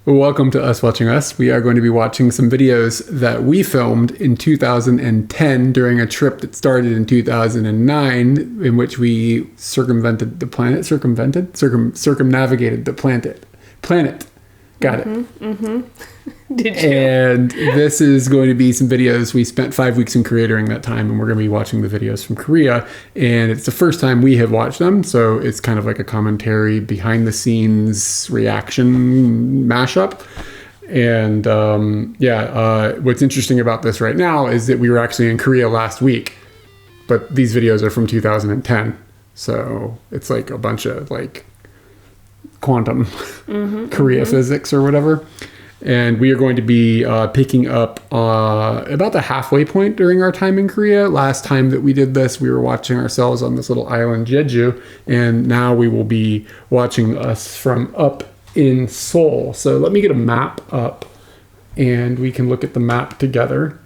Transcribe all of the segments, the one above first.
Welcome to Us Watching Us. We are going to be watching some videos that we filmed in 2010 during a trip that started in 2009, in which we circumnavigated the planet. Got it. Did you? And this is going to be some videos. We spent 5 weeks in Korea during that time, and we're going to be watching the videos from Korea. And it's the first time we have watched them, so it's kind of like a commentary, behind the scenes reaction mashup. And what's interesting about this right now is that we were actually in Korea last week, but these videos are from 2010. So it's like a bunch of like quantum Korea physics or whatever. And we are going to be picking up about the halfway point during our time in Korea. Last time that we did this, we were watching ourselves on this little island, Jeju, and now we will be watching us from up in Seoul. So let me get a map up, and we can look at the map together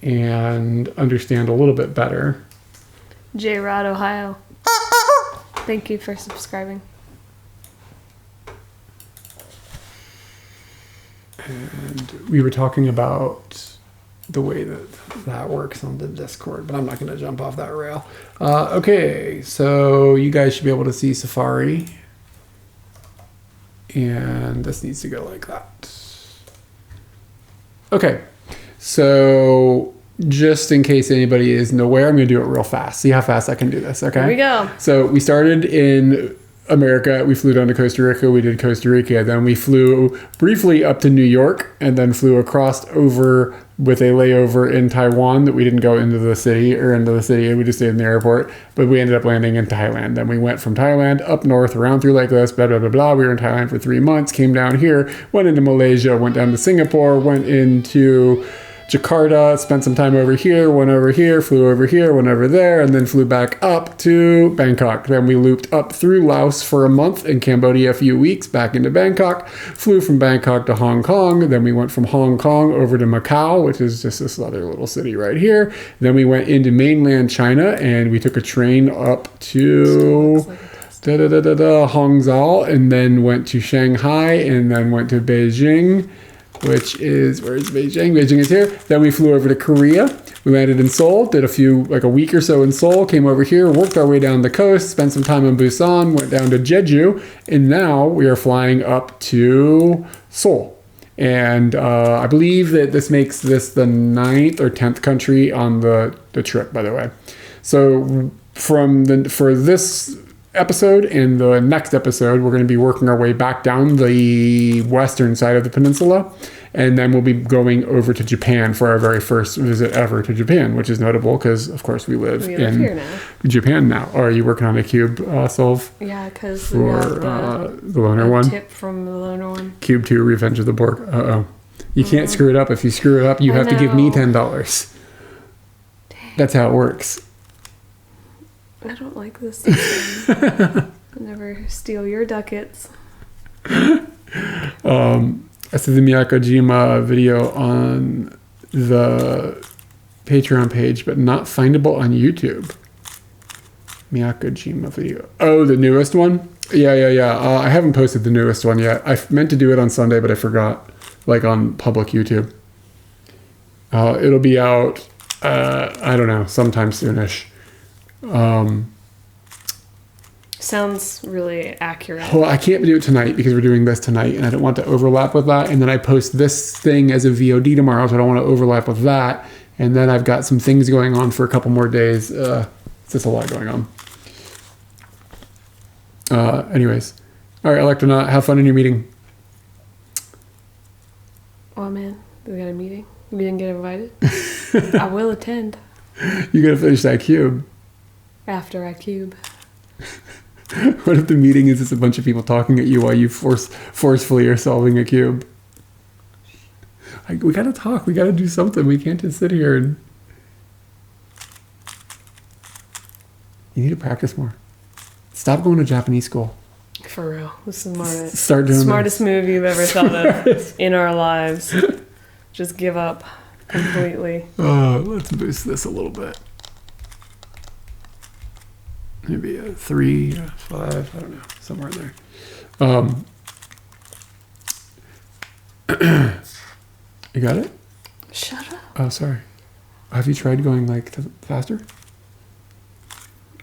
and understand a little bit better. J. Rod, Ohio. Thank you for subscribing. And we were talking about the way that works on the Discord, but I'm not going to jump off that rail. Okay, so you guys should be able to see Safari. And this needs to go like that. Okay, so just in case anybody isn't aware, I'm going to do it real fast. See how fast I can do this, okay? Here we go. So we started in America. We flew down to Costa Rica. We did Costa Rica. Then we flew briefly up to New York and then flew across over with a layover in Taiwan that we didn't go into the city. We just stayed in the airport, but we ended up landing in Thailand. Then we went from Thailand up north, around through Lake Lewis, blah, blah, blah, blah. We were in Thailand for 3 months, came down here, went into Malaysia, went down to Singapore, went into Jakarta, spent some time over here, went over here, flew over here, went over there, and then flew back up to Bangkok. Then we looped up through Laos for a month, and Cambodia a few weeks, back into Bangkok, flew from Bangkok to Hong Kong. Then we went from Hong Kong over to Macau, which is just this other little city right here. Then we went into mainland China, and we took a train up to Hangzhou, and then went to Shanghai, and then went to Beijing, which is, where's Beijing? Beijing is here. Then we flew over to Korea. We landed in Seoul, did a week or so in Seoul, came over here, worked our way down the coast, spent some time in Busan, went down to Jeju, and now we are flying up to Seoul. And I believe that this makes this the 9th or 10th country on the trip, by the way. So for this episode and the next episode, we're going to be working our way back down the western side of the peninsula, and then we'll be going over to Japan for our very first visit ever to Japan, which is notable because, of course, we live in here now. Japan now. Or are you working on a cube solve? Yeah, because for the loner one. Tip from the loner one. Cube 2, Revenge of the Borg. You can't screw it up. If you screw it up, you have to give me $10. That's how it works. I don't like this system. I never steal your ducats. I saw the Miyakojima video on the Patreon page, but not findable on YouTube. Miyakojima video. Oh, the newest one? Yeah. I haven't posted the newest one yet. I meant to do it on Sunday, but I forgot. Like on public YouTube. It'll be out, I don't know, sometime soonish. Sounds really accurate. Well, I can't do it tonight because we're doing this tonight, and I don't want to overlap with that. And then I post this thing as a VOD tomorrow, so I don't want to overlap with that. And then I've got some things going on for a couple more days. It's just a lot going on. Anyways. All right, Electronaut, have fun in your meeting. Oh, man. We got a meeting? We didn't get invited? I will attend. You got to finish that cube. After I cube. What if the meeting is just a bunch of people talking at you while you forcefully are solving a cube? We gotta talk. We gotta do something. We can't just sit here and... You need to practice more. Stop going to Japanese school. For real. This is the smartest move you've ever thought of in our lives. Just give up completely. Let's boost this a little bit. Maybe a 3, 5, I don't know, somewhere in there. You got it? Shut up. Oh, sorry. Have you tried going like faster?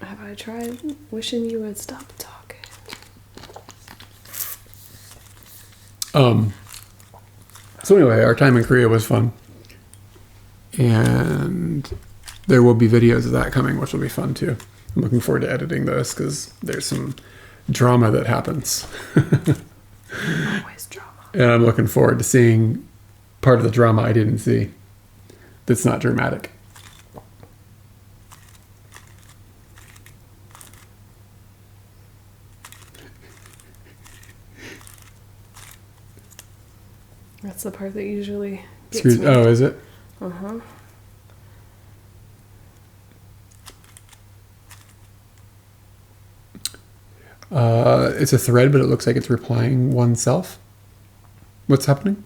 Have I tried wishing you would stop talking? So anyway, our time in Korea was fun. And there will be videos of that coming, which will be fun too. I'm looking forward to editing this because there's some drama that happens. Always drama. And I'm looking forward to seeing part of the drama I didn't see that's not dramatic. That's the part that usually gets me. Oh, is it? Uh-huh. It's a thread, but it looks like it's replying oneself. What's happening?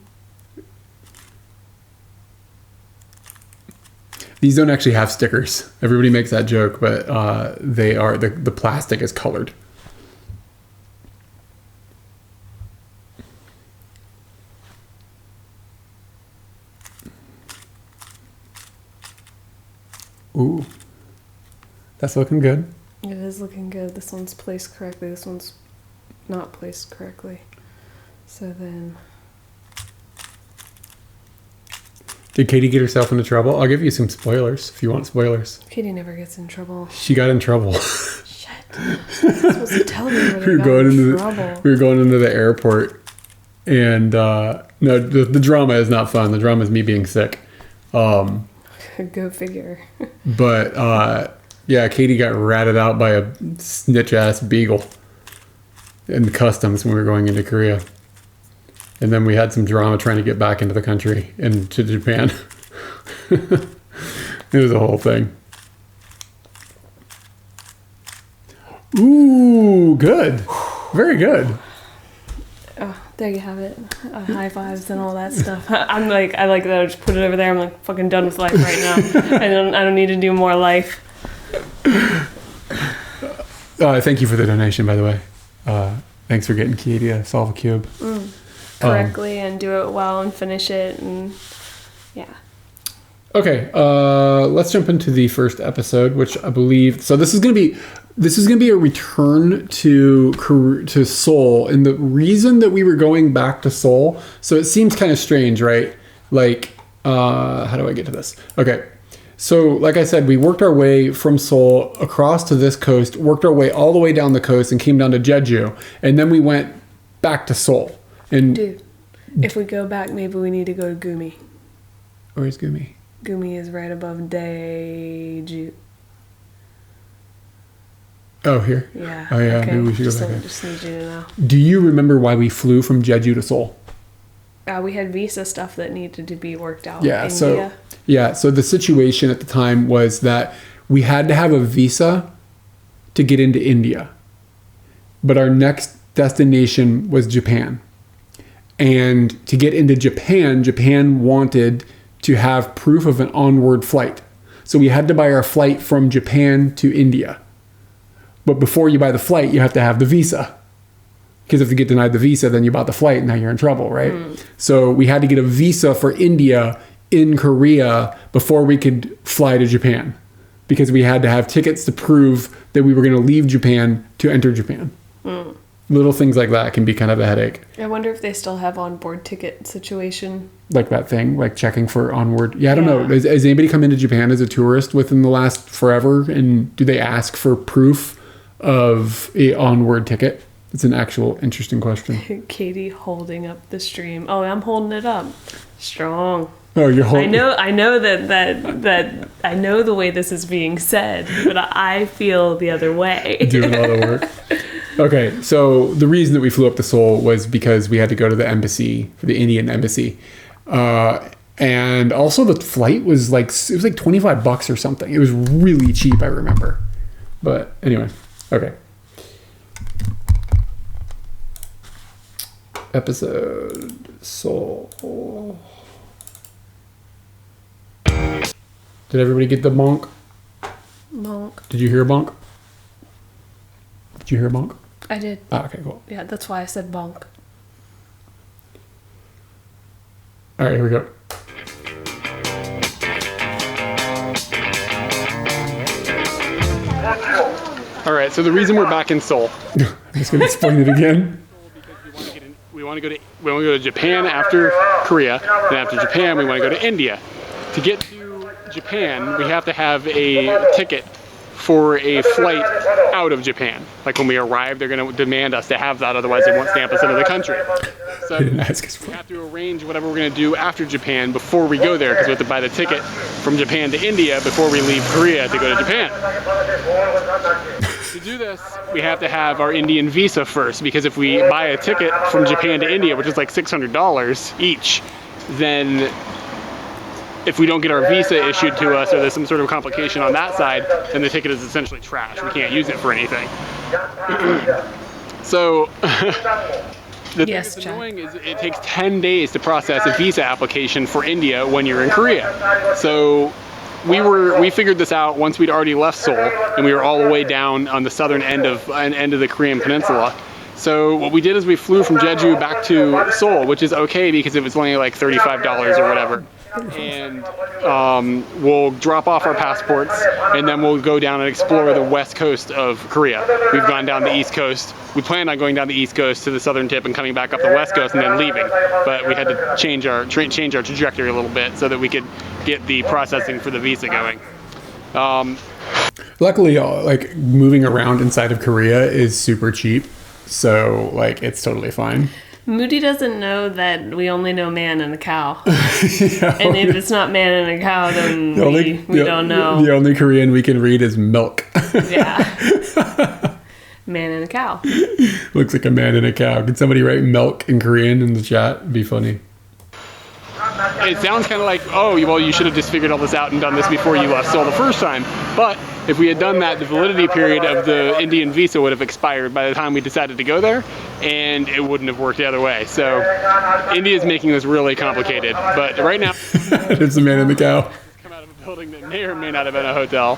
These don't actually have stickers. Everybody makes that joke, but they are the plastic is colored. Ooh, that's looking good. It is looking good. This one's placed correctly. This one's not placed correctly. So then... Did Katie get herself into trouble? I'll give you some spoilers if you want spoilers. Katie never gets in trouble. She got in trouble. Shit. You're supposed to tell me when we were got going in into trouble. we were going into the airport, and no, the drama is not fun. The drama is me being sick. Go figure. But yeah, Katie got ratted out by a snitch ass beagle in customs when we were going into Korea. And then we had some drama trying to get back into the country and to Japan. It was a whole thing. Ooh, good. Very good. Oh, there you have it. High fives and all that stuff. I like that. I just put it over there. I'm like fucking done with life right now. I don't need to do more life. Thank you for the donation, by the way. Thanks for getting Katie to solve a cube. Correctly and do it well and finish it and yeah. Okay, let's jump into the first episode, which I believe. So this is gonna be a return to Seoul, and the reason that we were going back to Seoul. So it seems kind of strange, right? Like, how do I get to this? Okay, so like I said, we worked our way from Seoul across to this coast, worked our way all the way down the coast, and came down to Jeju, and then we went back to Seoul. And dude, if we go back, maybe we need to go to Gumi. Where's Gumi? Gumi is right above Daeju. Oh, here? Yeah. Oh, yeah. Okay. Maybe we should go back there. Just need you to know. Do you remember why we flew from Jeju to Seoul? We had visa stuff that needed to be worked out. Yeah. India. So the situation at the time was that we had to have a visa to get into India, but our next destination was Japan. And to get into Japan, Japan wanted to have proof of an onward flight. So we had to buy our flight from Japan to India. But before you buy the flight, you have to have the visa. Because if you get denied the visa, then you bought the flight and now you're in trouble, right? So we had to get a visa for India in Korea before we could fly to Japan. Because we had to have tickets to prove that we were going to leave Japan to enter Japan. Little things like that can be kind of a headache. I wonder if they still have onboard ticket situation. Like that thing, like checking for onward. Yeah, I don't know. Has anybody come into Japan as a tourist within the last forever? And do they ask for proof of a onward ticket? It's an actual interesting question. Katie holding up the stream. Oh, I'm holding it up. Strong. Oh, you're holding. I know that I know the way this is being said, but I feel the other way. Doing all the work. Okay, so the reason that we flew up to Seoul was because we had to go to the embassy, for the Indian embassy. And also the flight was like, it was like $25 or something. It was really cheap, I remember. But anyway, okay. Episode Seoul. Did everybody get the bonk? Bonk. Did you hear a bonk? Did you hear a bonk? I did. Ah, okay, cool. Yeah, that's why I said bonk. All right, here we go. All right, so the reason we're back in Seoul. I'm just gonna explain it again. We want to go to Japan after Korea, then after Japan we want to go to India. To get to Japan, we have to have a ticket for a flight out of Japan. Like when we arrive, they're going to demand us to have that, otherwise they won't stamp us into the country. So we have to arrange whatever we're going to do after Japan before we go there, because we have to buy the ticket from Japan to India before we leave Korea to go to Japan. To do this, we have to have our Indian visa first, because if we buy a ticket from Japan to India, which is like $600 each, then if we don't get our visa issued to us, or there's some sort of complication on that side, then the ticket is essentially trash. We can't use it for anything. So the thing that's annoying is it takes 10 days to process a visa application for India when you're in Korea. So we figured this out once we'd already left Seoul, and we were all the way down on the southern end of the Korean peninsula. So what we did is we flew from Jeju back to Seoul, which is okay because it was only like $35 or whatever. And we'll drop off our passports, and then we'll go down and explore the west coast of Korea. We've gone down the east coast. We planned on going down the east coast to the southern tip and coming back up the west coast and then leaving. But we had to change our trajectory a little bit so that we could get the processing for the visa going. Luckily, like moving around inside of Korea is super cheap, so like it's totally fine. Moody doesn't know that we only know man and a cow. Yeah, and if it's not man and a cow, then we don't know. The only Korean we can read is milk. Yeah. Man and a cow. Looks like a man and a cow. Can somebody write milk in Korean in the chat? It'd be funny. It sounds kind of like, oh, well, you should have just figured all this out and done this before you left Seoul the first time. But if we had done that, the validity period of the Indian visa would have expired by the time we decided to go there, and it wouldn't have worked the other way. So India's making this really complicated. But right now, it's the man and the cow. Come out of a building that may or may not have been a hotel,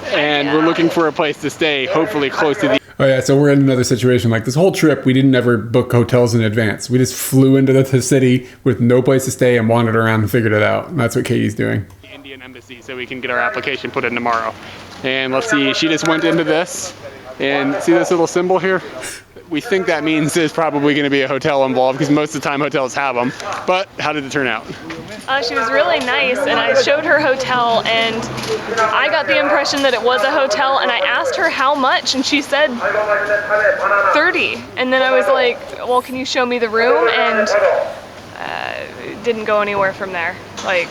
and we're looking for a place to stay, hopefully close to the... Oh yeah, so we're in another situation. Like this whole trip, we didn't ever book hotels in advance. We just flew into the city with no place to stay and wandered around and figured it out. And that's what Katie's doing. The Indian embassy, so we can get our application put in tomorrow. And let's see, she just went into this, and see this little symbol here? We think that means there's probably going to be a hotel involved, because most of the time hotels have them. But how did it turn out? She was really nice, and I showed her hotel, and I got the impression that it was a hotel, and I asked her how much, and she said 30. And then I was like, well, can you show me the room? And it didn't go anywhere from there. Like,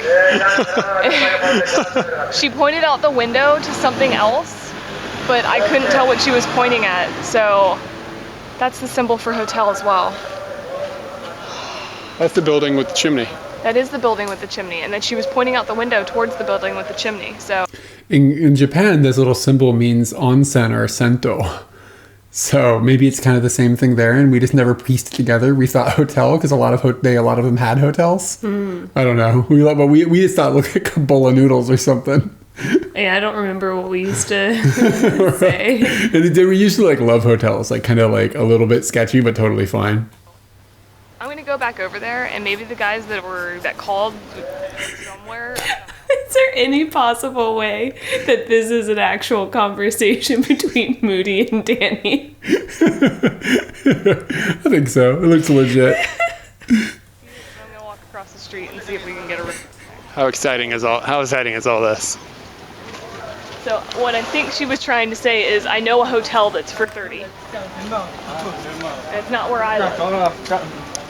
she pointed out the window to something else, but I couldn't tell what she was pointing at. So that's the symbol for hotel as well. That's the building with the chimney. That is the building with the chimney, and then she was pointing out the window towards the building with the chimney. So in Japan, this little symbol means onsen or sento. So maybe it's kind of the same thing there, and we just never pieced it together. We thought hotel because a lot of them had hotels. I don't know. We just thought look like a bowl of noodles or something. Yeah, I don't remember what we used to say. And we used to like love hotels, like kind of like a little bit sketchy, but totally fine. I'm gonna go back over there, and maybe the guys that called somewhere. Is there any possible way that this is an actual conversation between Moody and Danny? I think so. It looks legit. I'm gonna walk across the street and see if we can get a room. How exciting is all this? So what I think she was trying to say is, I know a hotel that's for 30. And it's not where I live.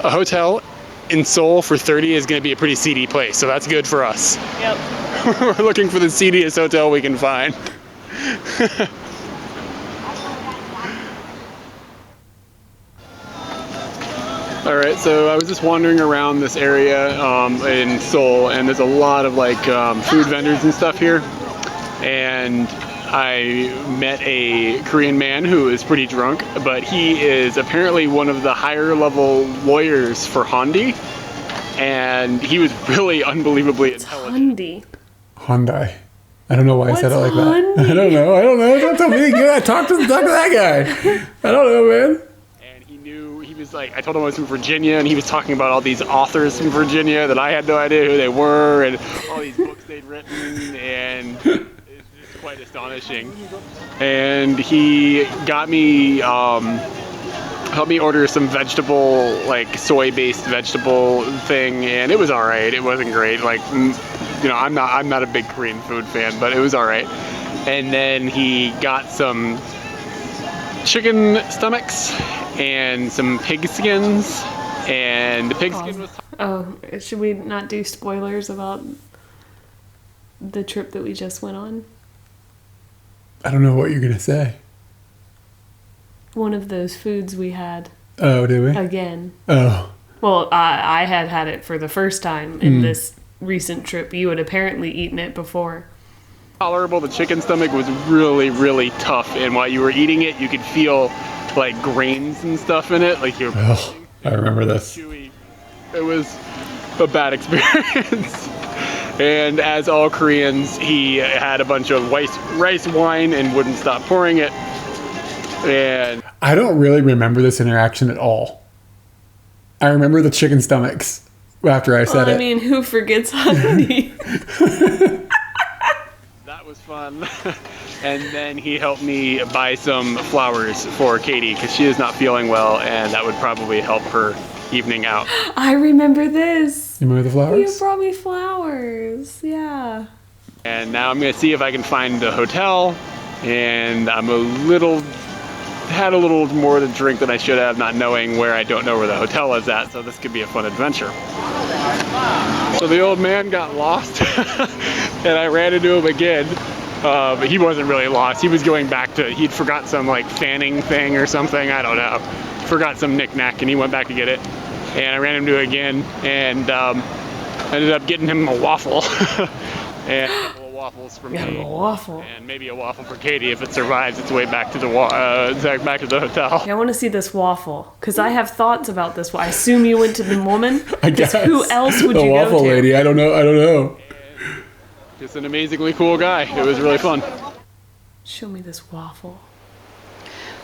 A hotel in Seoul for 30 is going to be a pretty seedy place, so that's good for us. Yep. We're looking for the seediest hotel we can find. All right, so I was just wandering around this area in Seoul, and there's a lot of like food vendors and stuff here. And I met a Korean man who is pretty drunk, but he is apparently one of the higher level lawyers for Hyundai, and he was really unbelievably intelligent. Hyundai. I don't know why I said it like Hyundai? that. I don't know. Don't tell me. You gotta talk to that guy. I don't know, man. And he was like, I told him I was from Virginia, and he was talking about all these authors from Virginia that I had no idea who they were, and all these books they'd written, and it's quite astonishing. And he got me, helped me order some vegetable, like soy-based vegetable thing, and it was all right. It wasn't great. Like, you know, I'm not a big Korean food fan, but it was all right. And then he got some chicken stomachs and some pig skins, and the pig skin was... Oh, should we not do spoilers about the trip that we just went on? I don't know what you're gonna say. One of those foods we had. Oh, did we? Again. Oh. Well, I had it for the first time in this recent trip. You had apparently eaten it before. Tolerable. The chicken stomach was really, really tough, and while you were eating it, you could feel like grains and stuff in it, like you're... Oh, I remember this. Chewy. It was a bad experience. And as all Koreans, he had a bunch of rice wine and wouldn't stop pouring it. And I don't really remember this interaction at all. I remember the chicken stomachs after I said it. I mean, who forgets honey? That was fun. And then he helped me buy some flowers for Katie because she is not feeling well, and that would probably help her evening out. I remember this. You remember the flowers? You brought me flowers. Yeah. And now I'm going to see if I can find the hotel, and I'm had a little more to drink than I should have, not knowing where I don't know where the hotel is at, so this could be a fun adventure. So the old man got lost, and I ran into him again, but he wasn't really lost. He was going back to, he'd forgot some like fanning thing or something, I don't know. Forgot some knick-knack, and he went back to get it. And I ran into him again, and ended up getting him a waffle. And a couple of waffles for me. A waffle. And maybe a waffle for Katie if it survives its way back to the back to the hotel. Yeah, I want to see this waffle because I have thoughts about this. I assume you went to the woman. I guess. Who else would you go to? The waffle lady. I don't know. And just an amazingly cool guy. It was really fun. Show me this waffle.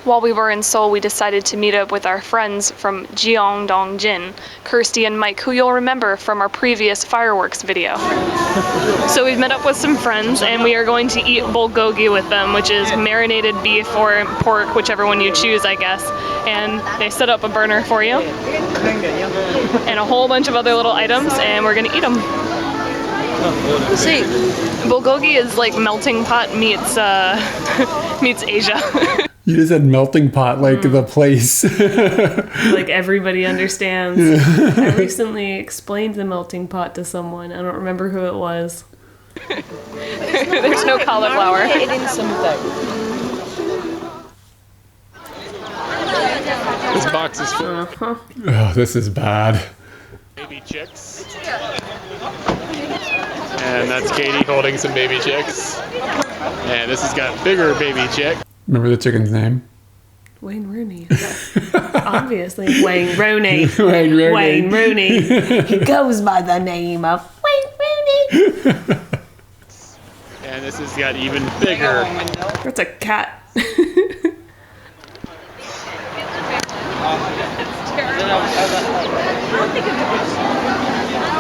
While we were in Seoul, we decided to meet up with our friends from Gyeongdong-jin, Kirsty and Mike, who you'll remember from our previous fireworks video. So we've met up with some friends, and we are going to eat bulgogi with them, which is marinated beef or pork, whichever one you choose, I guess. And they set up a burner for you, and a whole bunch of other little items, and we're gonna eat them. See, bulgogi is like melting pot meets meets Asia. You just said melting pot, like the place. Like everybody understands. I recently explained the melting pot to someone. I don't remember who it was. There's no cauliflower. This box is full. Oh, this is bad. Baby chicks. And that's Katie holding some baby chicks. And this has got bigger baby chick. Remember the chicken's name? Wayne Rooney. Obviously, Wayne Rooney. Wayne Rooney. Wayne Rooney. He goes by the name of Wayne Rooney. And this has got even bigger. That's a cat.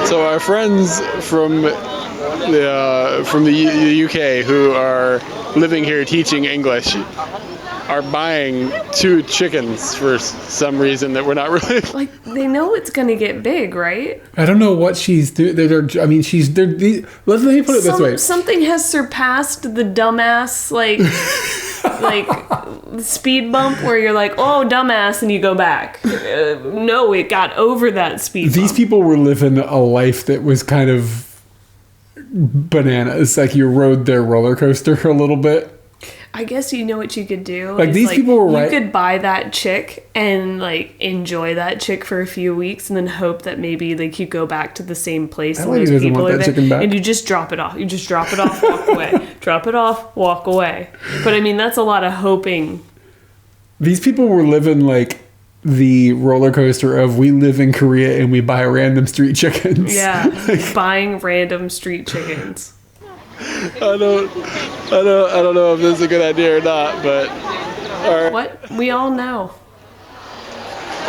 So our friends from the UK who are living here teaching English are buying 2 chickens for some reason that we're not really... Like, they know it's going to get big, right? I don't know what she's doing. Let me put it this way. Something has surpassed the dumbass, like speed bump where you're like, oh, dumbass, and you go back. No, it got over that speed bump. These people were living a life that was kind of bananas. Like, you rode their roller coaster a little bit. I guess you know what you could do. Like, these people were right. You could buy that chick and, like, enjoy that chick for a few weeks and then hope that maybe, like, you go back to the same place and those people are there. And you just drop it off. You just drop it off, walk away. Drop it off, walk away. But, I mean, that's a lot of hoping. These people were living, like, the roller coaster of we live in Korea and we buy random street chickens. Yeah, like, buying random street chickens. I don't know if this is a good idea or not, but all right. What? We all know.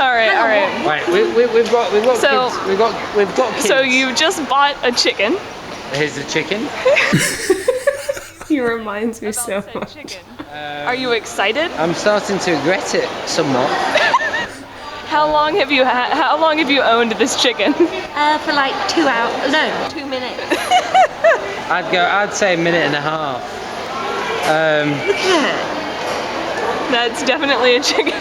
right. Right, we've got So- kids. We've got kids. So you just bought a chicken. Here's the chicken. He reminds me so Said much. chicken. Are you excited? I'm starting to regret it somewhat. How long have you owned this chicken? For like 2 hours. No, 2 minutes. I'd say a minute and a half. Look at it. That's definitely a chicken.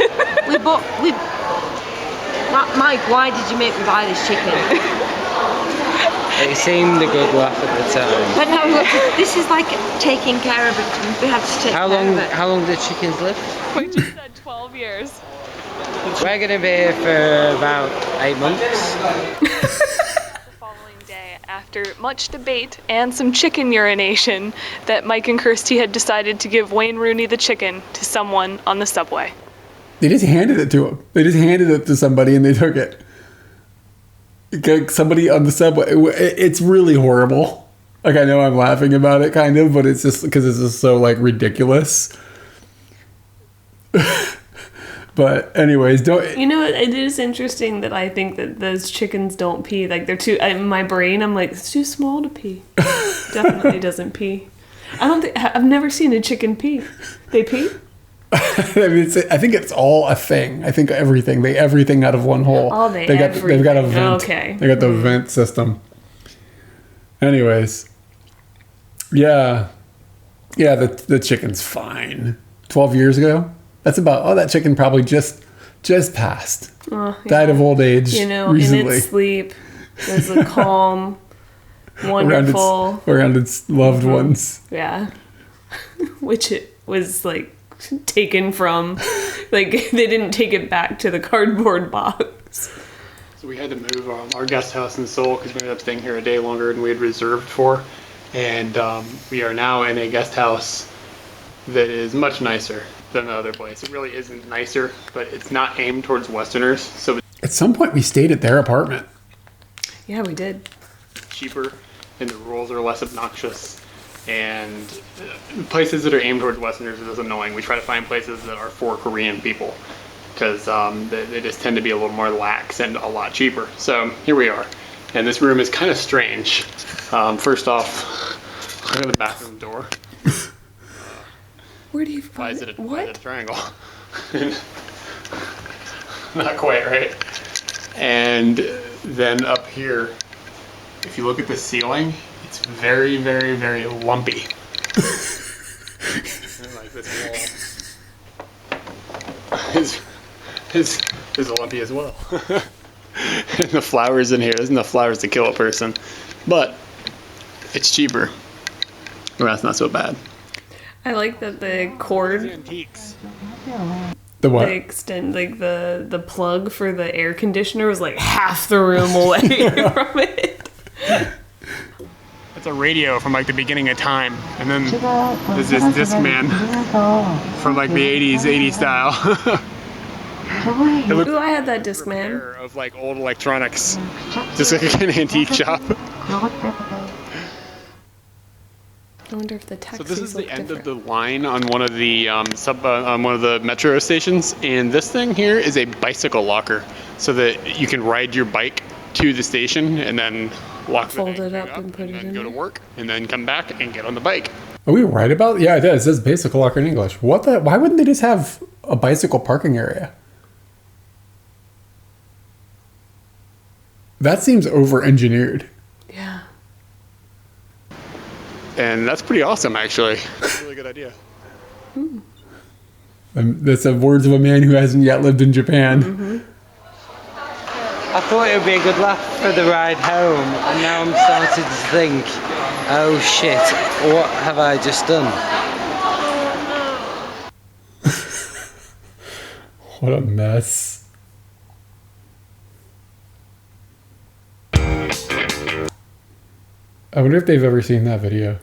Mike, why did you make me buy this chicken? It seemed a good laugh at the time. But no, look, this is like taking care of it. We have to take care of it. How long do chickens live? We just said 12 years. We're gonna be here for about 8 months. The following day, after much debate and some chicken urination, that Mike and Kirsty had decided to give Wayne Rooney the chicken to someone on the subway. They just handed it to him. They just handed it to somebody and they took it. Somebody on the subway. It's really horrible. Like, I know I'm laughing about it kind of, but it's just because it's just so like ridiculous. But anyways, You know, it is interesting that I think that those chickens don't pee. Like, they're too. In my brain, I'm like, it's too small to pee. Definitely doesn't pee. I've never seen a chicken pee. They pee? I mean, I think it's all a thing. I think everything out of one hole. They've got a vent. Okay. They got the vent system. Anyways, yeah, the chicken's fine. 12 years ago. That's about. That chicken probably just passed. Died of old age. Recently. In its sleep. There's a calm, wonderful around its loved ones. Yeah, which it was like. Taken from, like, they didn't take it back to the cardboard box. So we had to move our guest house in Seoul because we ended up staying here a day longer than we had reserved for, and we are now in a guest house that is much nicer than the other place. It really isn't nicer, but it's not aimed towards Westerners, so at some point we stayed at their apartment. Yeah, we did. it's cheaper and the rules are less obnoxious. And places that are aimed towards Westerners is annoying. We try to find places that are for Korean people because they just tend to be a little more lax and a lot cheaper. So here we are. And this room is kind of strange. First off, look at the bathroom door. Where do you Why find is it it? a triangle? Not quite, right? And then up here, if you look at the ceiling, it's very, very, very lumpy. And like this wall is lumpy as well. And the flowers in here isn't the flowers to kill a person, but it's cheaper. Well, that's not so bad. I like that the cord, Antiques. The what? the extent, like the plug for the air conditioner was like half the room away from it. It's a radio from like the beginning of time, and then there's this Discman from like the 80s style. It looks Ooh, I had that Discman. of like old electronics, just like an antique shop. I wonder if the taxis So this is the look end different. of the line on one of the on one of the metro stations, and this thing here is a bicycle locker, so that you can ride your bike to the station and then lock Fold the it thing up and put it then in go to there. work, and then come back and get on the bike. Are we right about? Yeah, it does. It says basic locker in English. What the? Why wouldn't they just have a bicycle parking area? That seems over-engineered. Yeah. And that's pretty awesome, actually. That's a really good idea. That's the words of a man who hasn't yet lived in Japan. Mm-hmm. I thought it would be a good laugh for the ride home, and now I'm starting to think, oh shit, what have I just done? What a mess. I wonder if they've ever seen that video.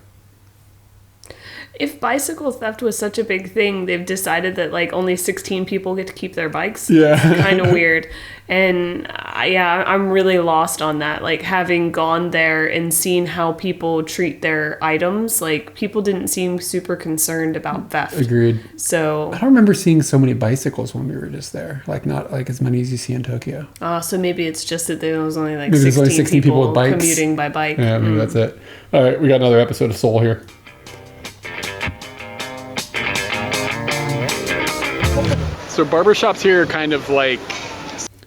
if bicycle theft was such a big thing, they've decided that like only 16 people get to keep their bikes. Yeah. Kind of weird. And I'm really lost on that. Like having gone there and seen how people treat their items, like people didn't seem super concerned about theft. Agreed. So I don't remember seeing so many bicycles when we were just there. Like not like as many as you see in Tokyo. So maybe it's just that there was only like maybe 16 people with bikes commuting by bike. Yeah, maybe that's it. All right, we got another episode of Seoul here. So barbershops here are kind of like...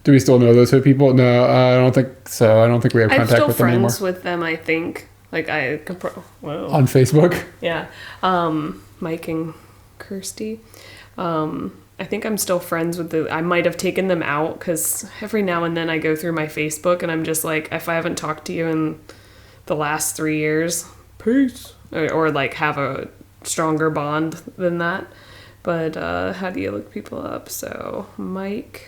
Do we still know those people? No, I don't think so. I don't think we have contact with them anymore. I'm still friends with them, I think. Like on Facebook? Yeah. Mike and Kirsty. I think I'm still friends with I might have taken them out because every now and then I go through my Facebook and I'm just like, if I haven't talked to you in the last 3 years, peace. Or like have a stronger bond than that. But how do you look people up? So Mike...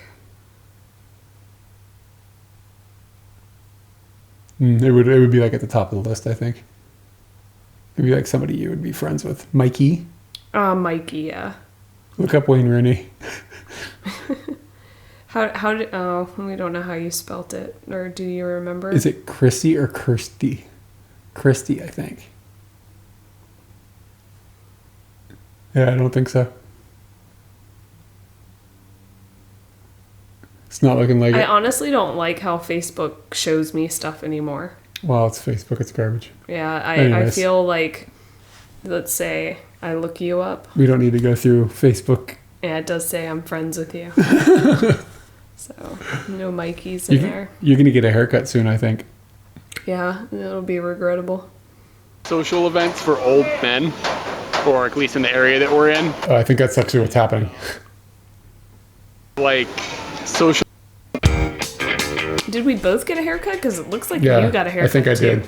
It would be like at the top of the list, I think. It'd be like somebody you would be friends with. Mikey. Mikey, yeah. Look up Wayne Rooney. How did... Oh, we don't know how you spelt it. Or do you remember? Is it Christy or Kirsty? Christy, I think. Yeah, I don't think so. It's not looking like I honestly don't like how Facebook shows me stuff anymore. Well, it's Facebook. It's garbage. Yeah, I feel like, let's say I look you up. We don't need to go through Facebook. Yeah, it does say I'm friends with you. So, no Mikeys in there. You're going to get a haircut soon, I think. Yeah, it'll be regrettable. Social events for old men, or at least in the area that we're in. Oh, I think that's actually what's happening. Like... social. Did we both get a haircut? Because it looks like you got a haircut. I think I did.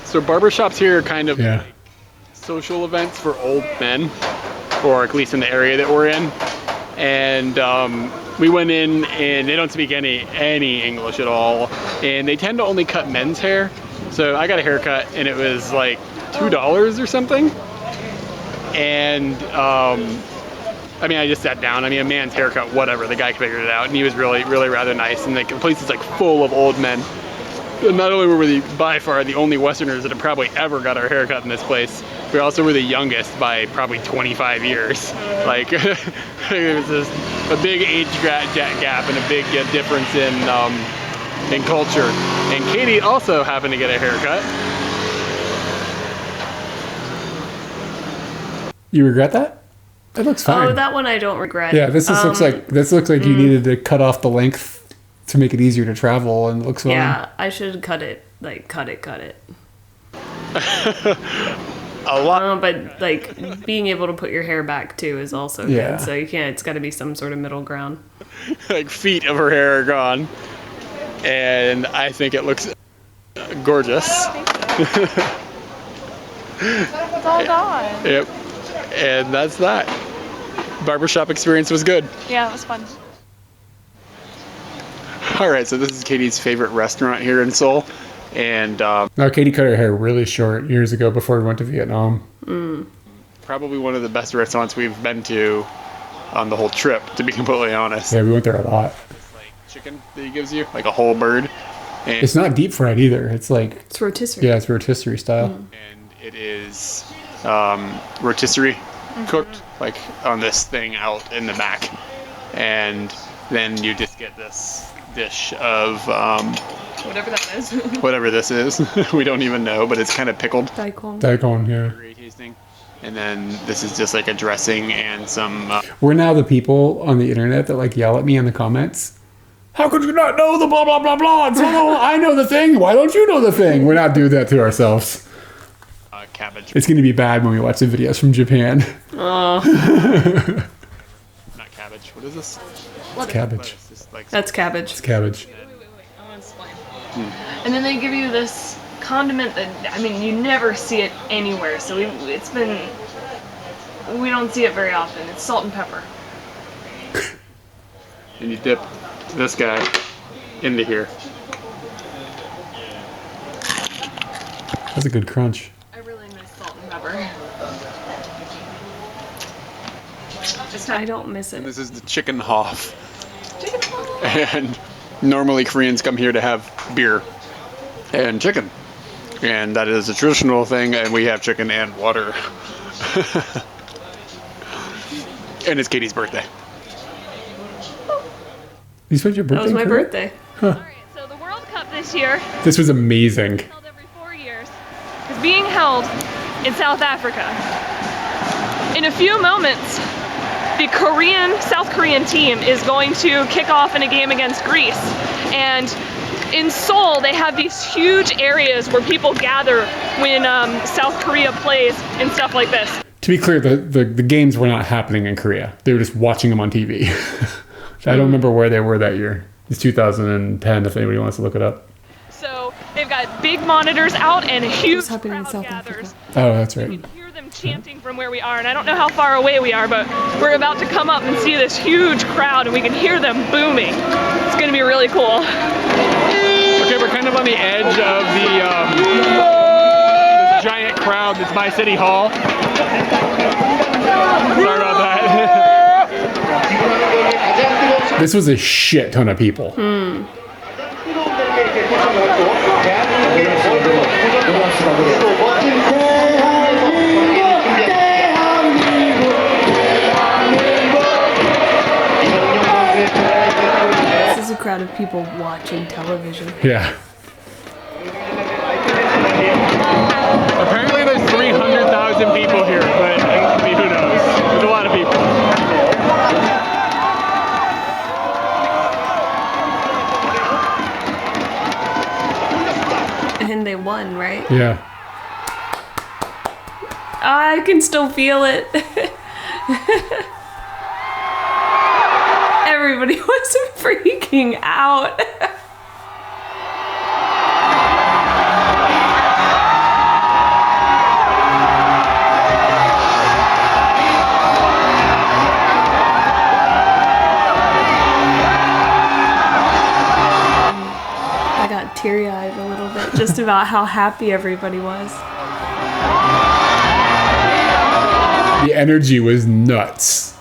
So barbershops here are kind of like social events for old men, or at least in the area that we're in. And we went in and they don't speak any English at all. And they tend to only cut men's hair. So I got a haircut and it was like $2 or something. And I mean, I just sat down. I mean, a man's haircut, whatever. The guy figured it out, and he was really, really rather nice. And the place is like full of old men. And not only were we by far the only Westerners that have probably ever got our haircut in this place, we also were the youngest by probably 25 years. Like, there was a big age gap and a big difference in culture. And Katie also happened to get a haircut. You regret that? It looks fine. Oh, that one I don't regret. Yeah, this looks like you needed to cut off the length to make it easier to travel, and it looks fine. Yeah, I should cut it. Like, cut it. A lot. But like being able to put your hair back too is also good. So you can't. It's got to be some sort of middle ground. Like feet of her hair are gone, and I think it looks gorgeous. It's all gone. Yep. And that's that. Barbershop experience was good. Yeah, it was fun. All right, so this is Katie's favorite restaurant here in Seoul. And now Katie cut her hair really short years ago before we went to Vietnam. Probably one of the best restaurants we've been to on the whole trip, to be completely honest. Yeah, we went there a lot. It's like chicken that he gives you, like a whole bird. And it's not deep fried either. It's like... It's rotisserie. Yeah, it's rotisserie style. And it is rotisserie cooked, like on this thing out in the back. And then you just get this dish of... whatever that is. whatever this is. We don't even know, but it's kind of pickled. Daikon, yeah. Great tasting. And then this is just like a dressing and some... We're now the people on the internet that like yell at me in the comments. How could you not know the blah, blah, blah, blah? And so, I know the thing. Why don't you know the thing? We're not doing that to ourselves. Cabbage. It's going to be bad when we watch the videos from Japan. Not cabbage. What is this? It's cabbage. That's cabbage. It's cabbage. Wait. I want to explain. And then they give you this condiment that, I mean, you never see it anywhere. So we don't see it very often. It's salt and pepper. And you dip this guy into here. That's a good crunch. I really miss salt and pepper. I don't miss it. And this is the chicken hof. And normally Koreans come here to have beer and chicken. And that is a traditional thing, and we have chicken and water. And it's Katie's birthday. You spent your birthday? That was my birthday. Huh. All right, so the World Cup this year, This was amazing. held every 4 years, is being held in South Africa. In a few moments, the South Korean team is going to kick off in a game against Greece. And in Seoul, they have these huge areas where people gather when South Korea plays and stuff like this. To be clear, the games were not happening in Korea. They were just watching them on TV. I don't remember where they were that year. It's 2010, if anybody wants to look it up. So they've got big monitors out and a huge happening in crowd South gathers. Oh, that's right. You can hear them chanting from where we are, and I don't know how far away we are, but we're about to come up and see this huge crowd, and we can hear them booming. It's going to be really cool. Okay, we're kind of on the edge of the giant crowd that's by City Hall. Sorry about that. This was a shit ton of people. This is a crowd of people watching television. Yeah. Apparently there's 300,000 people here, but I mean, who knows? There's a lot of people. And they won, right? Yeah. I can still feel it. Everybody was freaking out. I got teary-eyed a little bit just about how happy everybody was. The energy was nuts.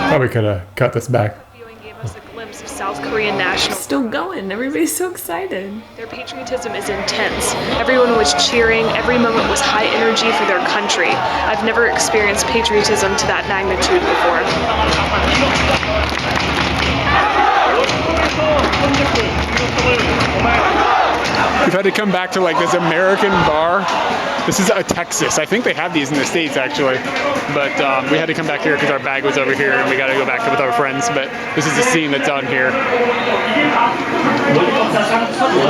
Probably could have cut this back. Viewing gave us a glimpse of South Korean national. Still going. Everybody's so excited. Their patriotism is intense. Everyone was cheering. Every moment was high energy for their country. I've never experienced patriotism to that magnitude before. We've had to come back to like this American bar. This is Texas. I think they have these in the States actually. But we had to come back here because our bag was over here and we got to go back with our friends. But this is the scene that's on here.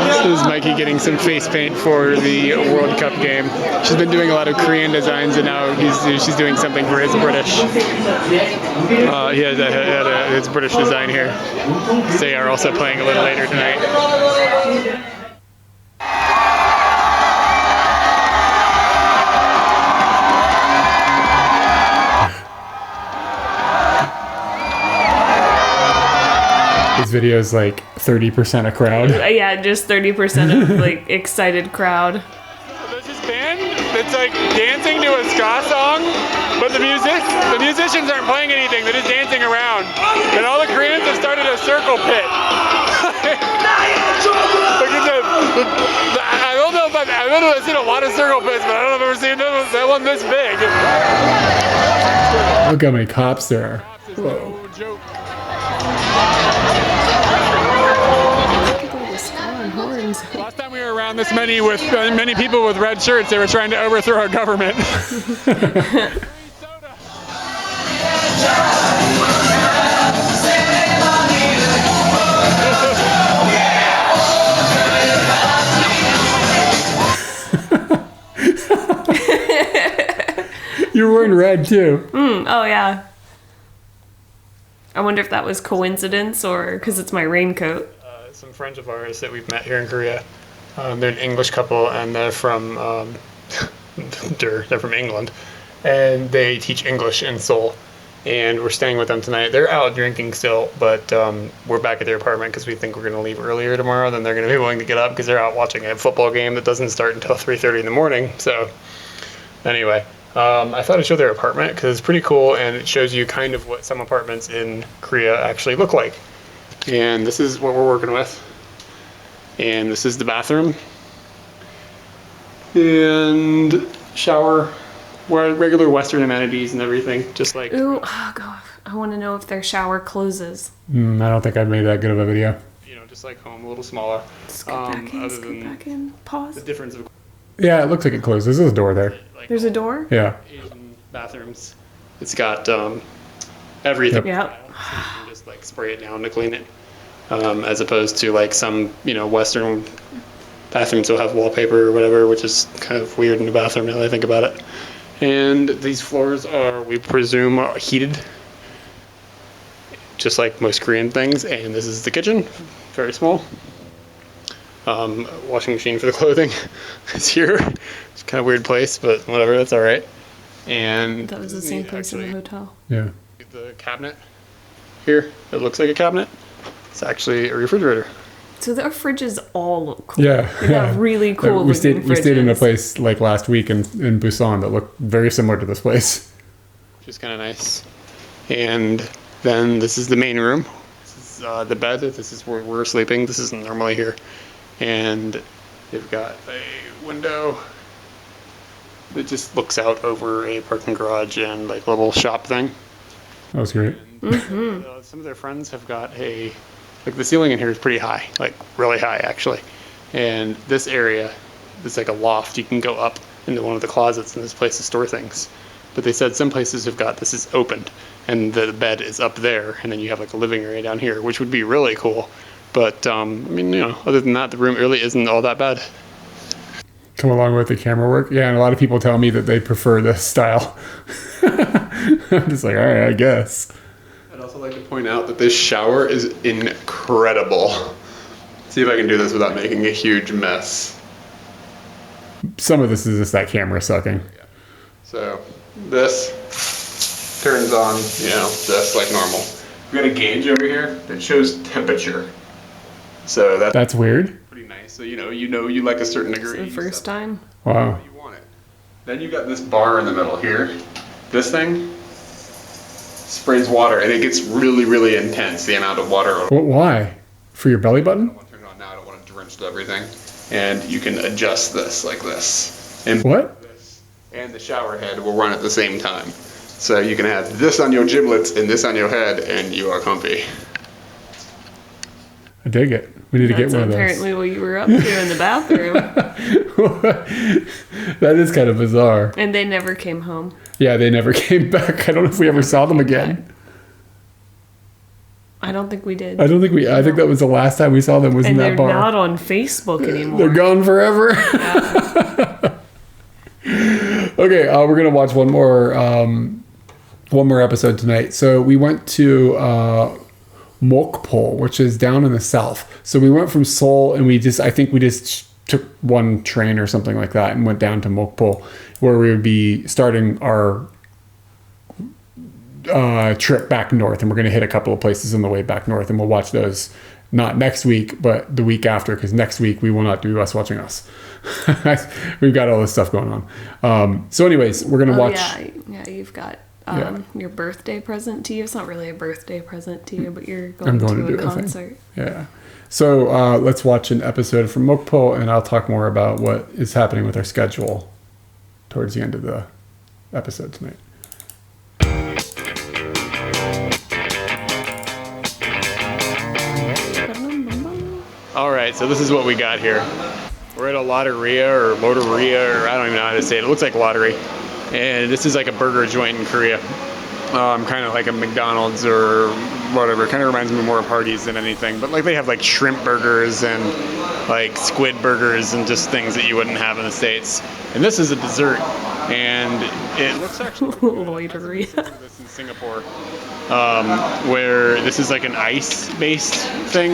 This is Mikey getting some face paint for the World Cup game. She's been doing a lot of Korean designs and now she's doing something for his British. He has his British design here. They are also playing a little later tonight. This video is like 30% a crowd. Yeah, just 30% of like excited crowd. There's this band that's like dancing to a ska song, but the musicians aren't playing anything, they're just dancing around. And all the Koreans have started a circle pit. I've seen a lot of circle pits, but I don't know if I've ever seen that one this big. Look how many cops there are. Whoa. Last time we were around this many with many people with red shirts, they were trying to overthrow our government. You're wearing red too. Oh yeah. I wonder if that was coincidence or because it's my raincoat. Some friends of ours that we've met here in Korea. They're an English couple and they're from they're from England. and they teach English in Seoul. And we're staying with them tonight. They're out drinking still, but we're back at their apartment because we think we're going to leave earlier tomorrow than they're going to be willing to get up because they're out watching a football game that doesn't start until 3:30 in the morning. So anyway, I thought I'd show their apartment because it's pretty cool and it shows you kind of what some apartments in Korea actually look like. And this is what we're working with. And this is the bathroom. And shower. Regular Western amenities and everything, just like... Ooh, oh God. I want to know if their shower closes. I don't think I've made that good of a video. You know, just like home, a little smaller. Scoot back in, pause. The difference of... Yeah, it looks like it closes. There's a door there. Like there's a door? Yeah. Asian bathrooms. It's got everything. Yep. So you can just like spray it down to clean it. As opposed to like some, Western bathrooms will have wallpaper or whatever, which is kind of weird in the bathroom now that I think about it. And these floors are, we presume, are heated, just like most Korean things. And this is the kitchen, very small. Washing machine for the clothing is here. It's kind of a weird place, but whatever, that's all right. And that was the same place in the hotel. Yeah. The cabinet here, it looks like a cabinet. It's actually a refrigerator. So their fridges all look cool. Yeah, they got really cool we stayed in a fridges. place like last week in Busan that looked very similar to this place. Which is kind of nice. And then this is the main room. This is the bed. This is where we're sleeping. This isn't normally here. And they've got a window that just looks out over a parking garage and like a little shop thing. That was great. And, some of their friends have got like the ceiling in here is pretty high, like really high actually. And this area is like a loft. You can go up into one of the closets in this place to store things. But they said some places have got this is opened and the bed is up there and then you have like a living area down here, which would be really cool. But I mean, other than that, the room really isn't all that bad. Come along with the camera work. Yeah, and a lot of people tell me that they prefer this style. I'm just like, all right, I guess. I'd also like to point out that this shower is incredible. See if I can do this without making a huge mess. Some of this is just that camera sucking. Yeah. So this turns on, just like normal. We've got a gauge over here that shows temperature. So that's weird. Pretty nice. So you like a certain degree. It's the first time. Wow. You want it. Then you got this bar in the middle here. This thing sprays water, and it gets really, really intense, the amount of water. Why? For your belly button? I don't want to turn it on now. I don't want to drench everything. And you can adjust this like this. And what? This and the shower head will run at the same time. So you can have this on your giblets and this on your head, and you are comfy. I dig it. We need to get one of those. That's apparently what you were up to in the bathroom. That is kind of bizarre. And they never came home. Yeah, they never came back. I don't know if we ever saw them again. I don't think we did. I think that was the last time we saw them was in that bar. And they're not on Facebook anymore. They're gone forever. Yeah. Okay, we're going to watch one more episode tonight. So we went to Mokpo, which is down in the south. So we went from Seoul and I think we just took one train or something like that and went down to Mokpo, where we would be starting our trip back north. And we're going to hit a couple of places on the way back north, and we'll watch those not next week, but the week after, because next week we will not do Us Watching Us. We've got all this stuff going on. So anyways, we're going to watch. Yeah, you've got your birthday present to you. It's not really a birthday present to you, but you're going to a concert. Yeah. So let's watch an episode from Mokpo, and I'll talk more about what is happening with our schedule towards the end of the episode tonight. All right, so this is what we got here. We're at a lotteria or motoria, or I don't even know how to say it. It looks like a lottery. And this is like a burger joint in Korea. Kind of like a McDonald's or whatever. Kind of reminds me more of Hardee's than anything. But like they have like shrimp burgers and like squid burgers and just things that you wouldn't have in the States. And this is a dessert. And it looks actually Loiteria. This in Singapore, where this is like an ice-based thing,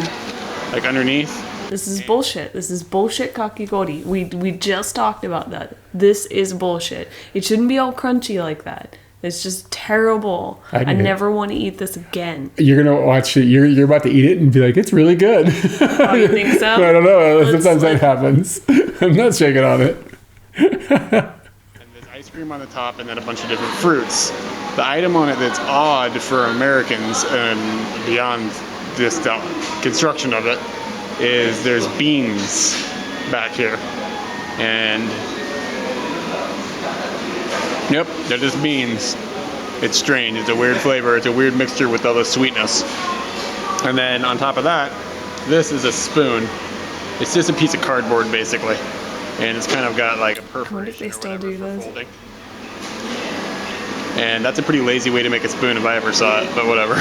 like underneath. This is bullshit. This is bullshit kakigori. We just talked about that. This is bullshit. It shouldn't be all crunchy like that. It's just terrible. I never want to eat this again. You're going to watch it. You're about to eat it and be like, it's really good. Oh, you think so? I don't know. Sometimes that happens. I'm not shaking on it. Ice cream on the top and then a bunch of different fruits. The item on it that's odd for Americans and beyond this construction of it is there's beans back here. And yep, they're just beans. It's strange. It's a weird flavor. It's a weird mixture with all the sweetness. And then on top of that, this is a spoon. It's just a piece of cardboard basically. And it's kind of got like a perforation. I wonder if they still do those. And that's a pretty lazy way to make a spoon if I ever saw it, but whatever.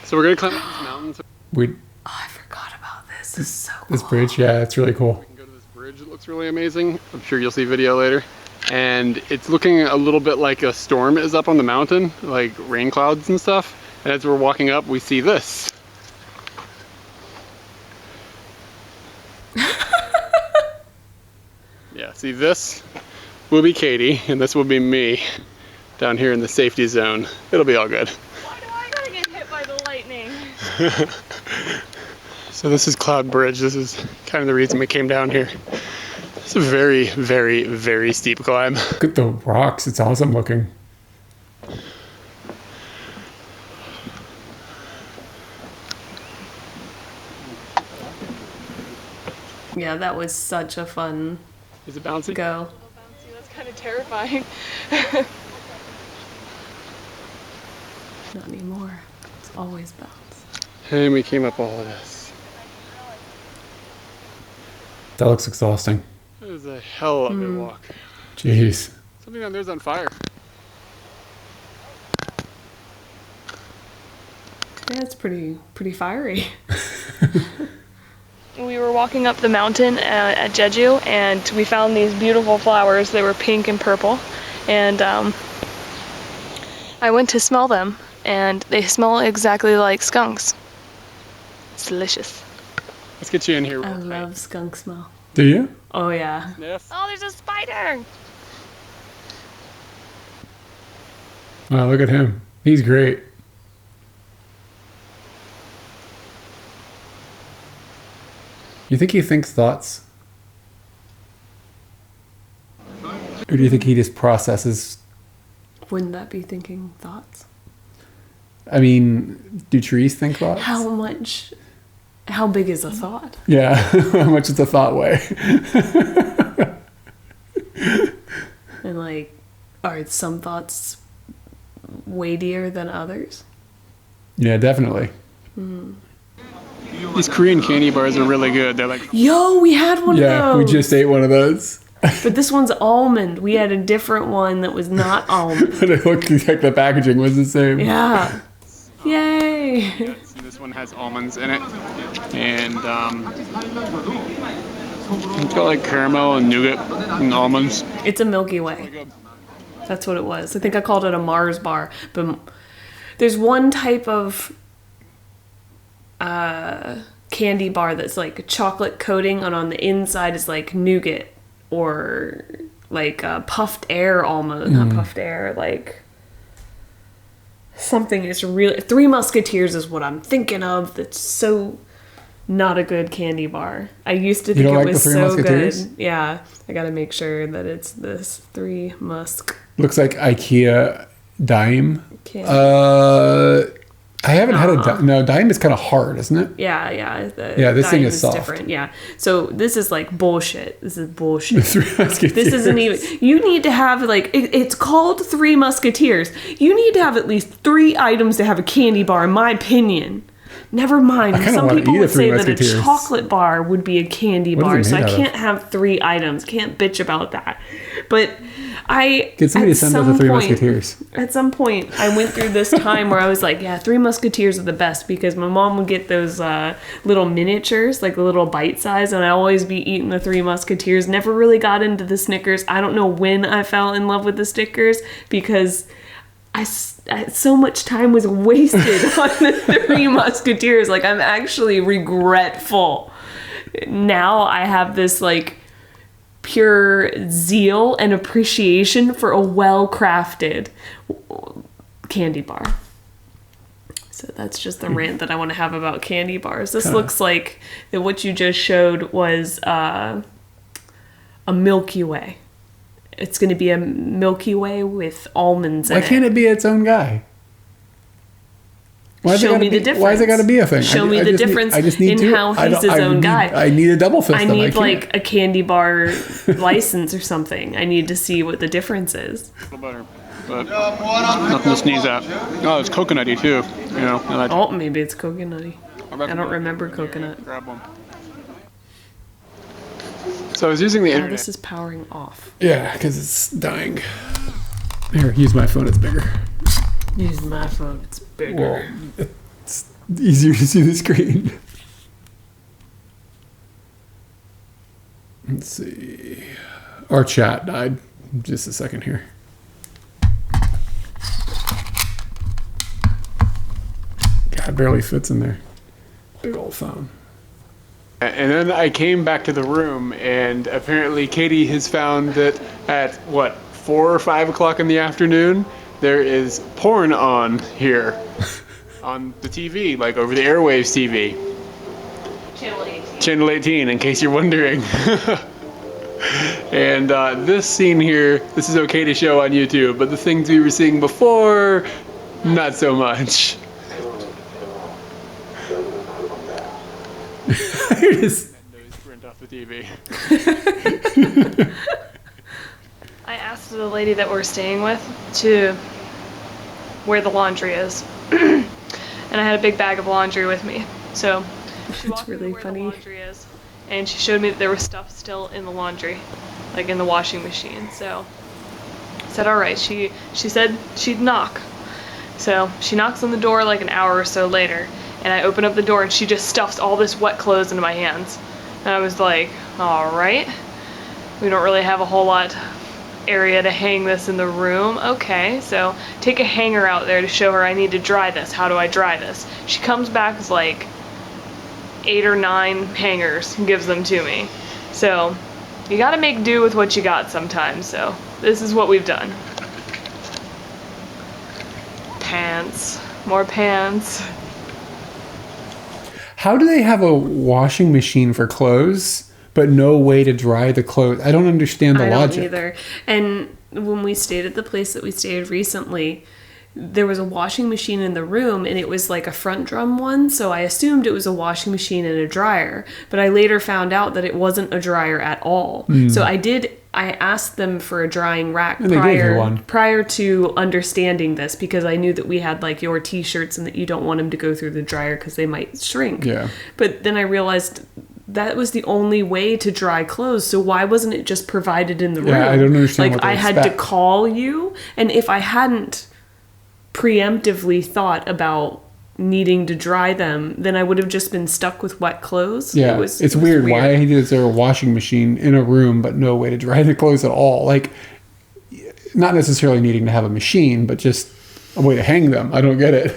So we're gonna climb up these mountains. I forgot about this. This is so cool. This bridge, yeah, it's really cool. We can go to this bridge. It looks really amazing. I'm sure you'll see video later. And it's looking a little bit like a storm is up on the mountain, like rain clouds and stuff. And as we're walking up, we see this. Yeah, see this will be Katie, and this will be me down here in the safety zone. It'll be all good. Why do I gotta get hit by the lightning? So this is Cloud Bridge. This is kind of the reason we came down here. It's a very, very, very steep climb. Look at the rocks. It's awesome looking. Yeah, that was such a fun Is it bouncy? go. That's kind of terrifying. Not anymore. It's always bounce. And we came up all of this. That looks exhausting. It was a hell of a walk. Jeez. Something down there's on fire. Yeah, it's pretty fiery. We were walking up the mountain at Jeju, and we found these beautiful flowers. They were pink and purple, and I went to smell them, and they smell exactly like skunks. It's delicious. Let's get you in here. I love skunk smell. Do you? Oh yeah. Sniff. Oh, there's a spider! Wow, look at him. He's great. You think he thinks thoughts? Or do you think he just processes? Wouldn't that be thinking thoughts? I mean, do trees think thoughts? How big is a thought? Yeah, how much is a thought weigh? And like, are some thoughts weightier than others? Yeah, definitely. These Korean candy bars are really good. They're like, Yo, we had one of those. Yeah, we just ate one of those. But this one's almond. We had a different one that was not almond. But it looked like the packaging was the same. Yeah. Yay. yes, this one has almonds in it. And it's got like caramel and nougat and almonds. It's a Milky Way. That's what it was. I think I called it a Mars bar. But there's one type of candy bar that's like a chocolate coating, and on the inside is like nougat or like puffed air almost. Not puffed air, like something is really... Three Musketeers is what I'm thinking of. That's so not a good candy bar. I used to think it was so good. Yeah, I gotta make sure that it's this Three Musk. Looks like IKEA dime. Candy. I haven't had a dime. No, dime is kind of hard, isn't it? Yeah. Yeah, this thing is soft. Different. Yeah. So this is like bullshit. This is bullshit. Three Musketeers. This isn't even... You need to have like... It's called Three Musketeers. You need to have at least 3 items to have a candy bar, in my opinion. Never mind. Some people would say that a chocolate bar would be a candy bar, so I can't have 3 items. Can't bitch about that. But get somebody to send out the Three Musketeers. At some point, I went through this time where I was like, yeah, Three Musketeers are the best, because my mom would get those little miniatures, like the little bite size, and I'd always be eating the Three Musketeers. Never really got into the Snickers. I don't know when I fell in love with the Snickers, because so much time was wasted on the Three Musketeers. Like, I'm actually regretful. Now I have this, like, pure zeal and appreciation for a well-crafted candy bar. So that's just the rant that I want to have about candy bars. This looks like that what you just showed was a Milky Way. It's going to be a Milky Way with almonds in it. Why can't it be its own guy? Show me the difference. Why is it got to be a thing? Show me the difference in how he's his own guy. I need a double fist. I need like a candy bar license or something. I need to see what the difference is. A little better, but nothing to sneeze at. Oh, it's coconutty too. You know. Oh, maybe it's coconutty. I don't remember coconut. Grab one. So I was using the internet. This is powering off. Yeah, because it's dying. Here, use my phone. It's bigger. Use my phone. It's bigger. Well, it's easier to see the screen. Let's see. Our chat died. Just a second here. God, barely fits in there. Big old phone. And then I came back to the room, and apparently Katie has found that at, 4 or 5 o'clock in the afternoon, there is porn on here. On the TV, like over the airwaves TV. Channel 18. Channel 18, in case you're wondering. And this scene here, this is okay to show on YouTube, but the things we were seeing before, not so much. Here it is. Print off the TV. I asked the lady that we're staying with to where the laundry is. And I had a big bag of laundry with me. So she walked me to where the laundry is, and she showed me that there was stuff still in the laundry, like in the washing machine. So I said, all right. She said she'd knock. So she knocks on the door like an hour or so later, and I open up the door and she just stuffs all this wet clothes into my hands. And I was like, all right, we don't really have a whole lot area to hang this in the room. Okay, so take a hanger out there to show her I need to dry this. How do I dry this? She comes back with like 8 or 9 hangers and gives them to me. So you gotta make do with what you got sometimes. So this is what we've done. Pants, more pants. How do they have a washing machine for clothes, but no way to dry the clothes? I don't understand the logic. I don't either. And when we stayed at the place that we stayed recently, there was a washing machine in the room, and it was like a front drum one, so I assumed it was a washing machine and a dryer. But I later found out that it wasn't a dryer at all. So I asked them for a drying rack prior to understanding this, because I knew that we had like your t-shirts and that you don't want them to go through the dryer because they might shrink. Yeah. But then I realized that was the only way to dry clothes, so why wasn't it just provided in the room? Yeah, I don't understand. Like, I had to call you, and if I hadn't preemptively thought about needing to dry them, then I would have just been stuck with wet clothes. Yeah, it's weird. Why is there a washing machine in a room but no way to dry the clothes at all? Like, not necessarily needing to have a machine, but just a way to hang them. I don't get it.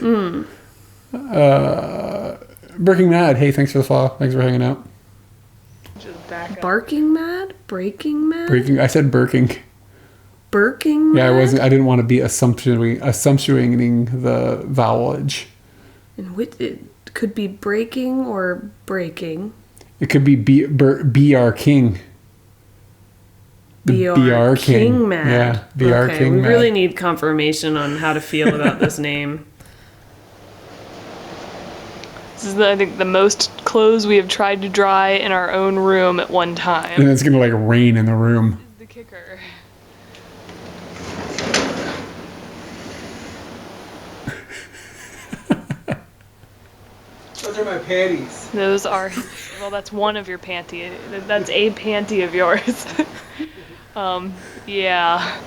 Breaking Mad, hey, thanks for the follow. Thanks for hanging out. Barking mad? Breaking mad? I said Birking. Birking mad? Yeah, I didn't want to be assumptioning the vowelage. And it could be breaking or breaking. It could be BR King. BR King mad. Yeah, BR King we mad. really need confirmation on how to feel about this name. This is, I think, the most clothes we have tried to dry in our own room at one time. And it's going to like rain in the room. The kicker. Those are my panties. Those are, well, that's one of your panty. That's a panty of yours. Yeah.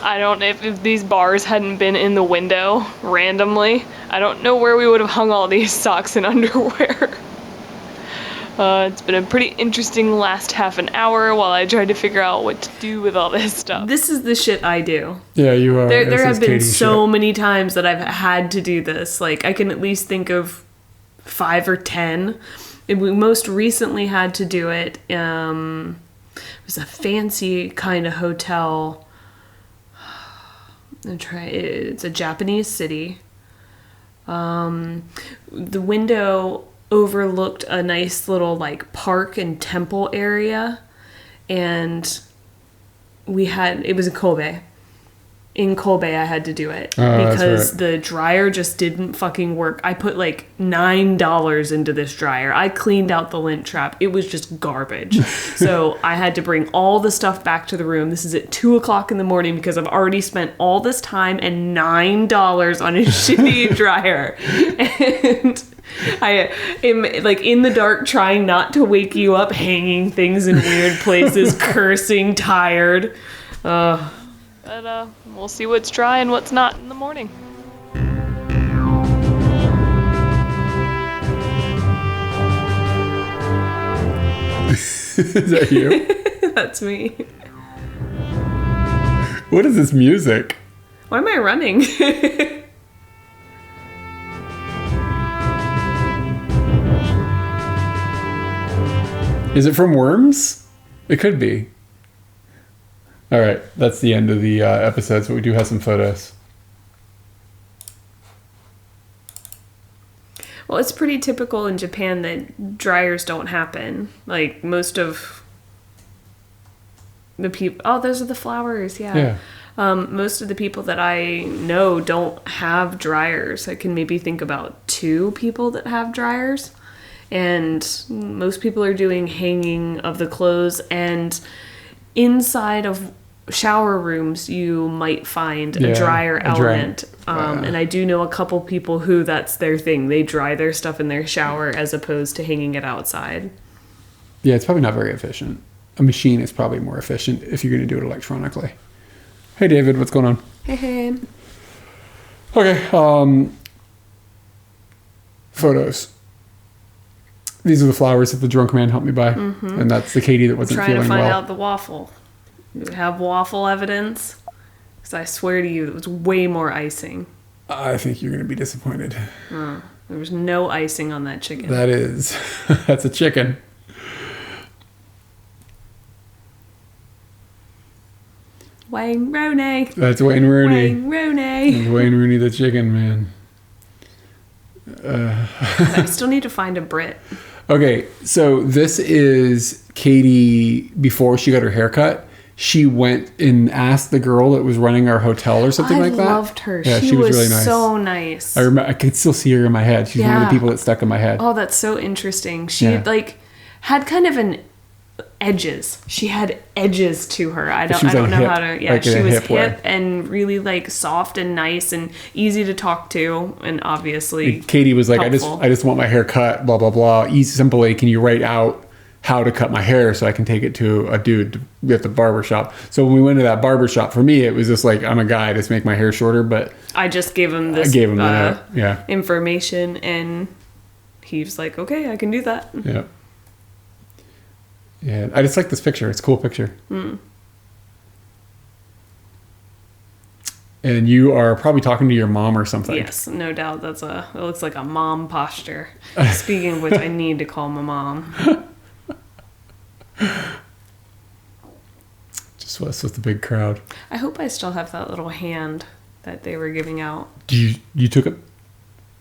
I don't, if these bars hadn't been in the window randomly, I don't know where we would have hung all these socks and underwear. It's been a pretty interesting last half an hour while I tried to figure out what to do with all this stuff. This is the shit I do. Yeah, you are. There have been so many times that I've had to do this. Like, I can at least think of 5 or 10. We most recently had to do it. It was a fancy kind of hotel. It's a Japanese city. The window overlooked a nice little like park and temple area, and it was in Kobe. In Kobe, I had to do it because the dryer just didn't fucking work. I put like $9 into this dryer. I cleaned out the lint trap. It was just garbage. So I had to bring all the stuff back to the room. This is at 2:00 in the morning because I've already spent all this time and $9 on a shitty dryer. And I am like in the dark trying not to wake you up, hanging things in weird places, cursing, tired. But we'll see what's dry and what's not in the morning. Is that you? That's me. What is this music? Why am I running? Is it from Worms? It could be. All right, that's the end of the episodes, but we do have some photos. Well, it's pretty typical in Japan that dryers don't happen. Like, most of the people... Oh, those are the flowers, yeah. Most of the people that I know don't have dryers. I can maybe think about 2 people that have dryers. And most people are doing hanging of the clothes, and inside of shower rooms you might find a dryer element. And I do know a couple people who that's their thing. They dry their stuff in their shower as opposed to hanging it outside. Yeah, it's probably not very efficient. A machine is probably more efficient if you're going to do it electronically. Hey, David, what's going on? Hey. Okay, photos. These are the flowers that the drunk man helped me buy. Mm-hmm. And that's the Katie that wasn't feeling well. Trying to find out the waffle. You have waffle evidence? Because I swear to you, it was way more icing. I think you're going to be disappointed. There was no icing on that chicken. That is. That's a chicken. Wayne Rooney. That's Wayne Rooney. Wayne Rooney. That's Wayne Rooney the chicken, man. I still need to find a Brit. Okay, so this is Katie before she got her haircut. She went and asked the girl that was running our hotel or something like that. I loved her. Yeah, she was really nice. So nice. I could still see her in my head. She's one of the people that stuck in my head. Oh, that's so interesting. She had kind of an edges. She had edges to her. I don't know hip, how to. Yeah, like she was hip and really like soft and nice and easy to talk to, and obviously Katie was like, helpful. I just want my hair cut. Blah blah blah. Easy, simply. Can you write out how to cut my hair so I can take it to a dude at the barber shop? So when we went to that barber shop, for me it was just like, I'm a guy, just make my hair shorter. But I just gave him this. I gave him that information, and he was like, okay, I can do that. Yeah. Yeah, I just like this picture. It's a cool picture. Mm. And you are probably talking to your mom or something. Yes, no doubt. It looks like a mom posture. Speaking of which, I need to call my mom. Just was with the big crowd. I hope I still have that little hand that they were giving out. You took it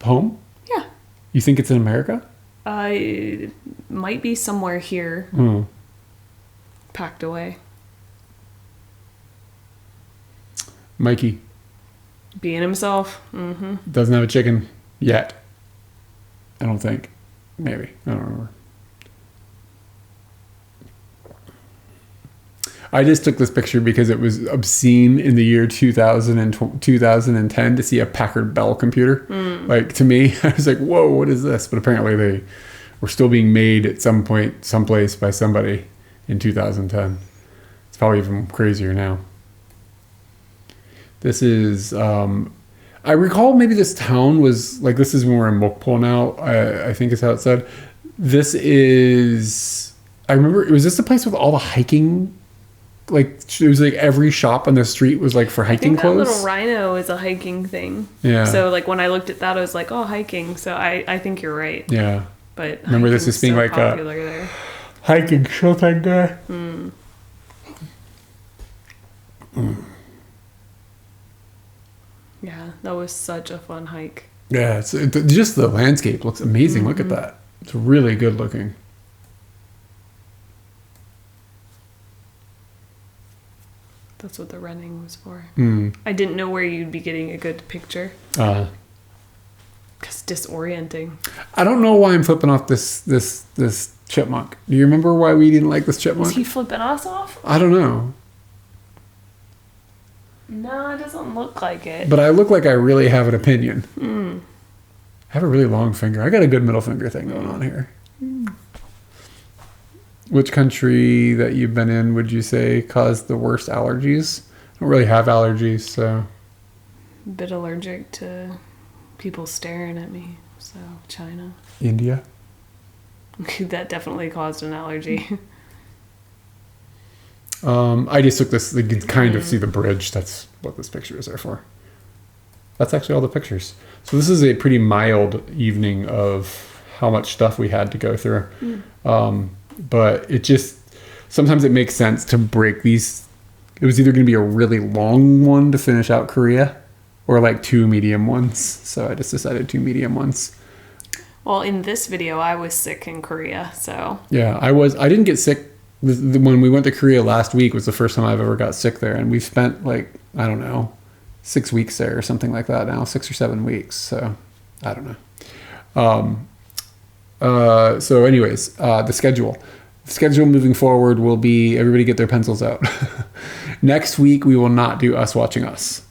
home? Yeah. You think it's in America? It might be somewhere here. Packed away. Mikey. Being himself. Mm-hmm. Doesn't have a chicken yet. I don't think. Maybe. I don't remember. I just took this picture because it was obscene in the year 2000 and 2010 to see a Packard Bell computer. Like, to me, I was like, whoa, what is this? But apparently they were still being made at some point, someplace by somebody in 2010. It's probably even crazier now. This is, I recall maybe this town was, like, this is when we're in Mokpo now, I think is how it said. This is... I remember... Was this the place with all the hiking... Like, it was like every shop on the street was like for hiking clothes? That little rhino is a hiking thing. Yeah. So, like, when I looked at that, I was like, oh, hiking. So I think you're right. Yeah. But remember this as being so like popular there. Hiking shopping guy. Yeah, that was such a fun hike. Yeah, just the landscape looks amazing. Look at that. It's really good looking. That's what the running was for. I didn't know where you'd be getting a good picture. Because disorienting. I don't know why I'm flipping off this chipmunk. Do you remember why we didn't like this chipmunk? Is he flipping us off? I don't know. No, it doesn't look like it. But I look like I really have an opinion. I have a really long finger. I got a good middle finger thing going on here. Which country that you've been in would you say caused the worst allergies? I don't really have allergies, so... A bit allergic to people staring at me, so China. India? That definitely caused an allergy. I just took this, you can kind of see the bridge. That's what this picture is there for. That's actually all the pictures. So this is a pretty mild evening of how much stuff we had to go through. But it just, sometimes it makes sense to break these. It was either going to be a really long one to finish out Korea or like 2 medium ones. So I just decided 2 medium ones. Well, in this video, I was sick in Korea, so. Yeah, I didn't get sick. When we went to Korea last week was the first time I've ever got sick there. And we've spent like, I don't know, 6 weeks there or something like that now, 6 or 7 weeks. So I don't know. So anyways, the schedule moving forward will be, everybody get their pencils out. Next week, we will not do Us Watching Us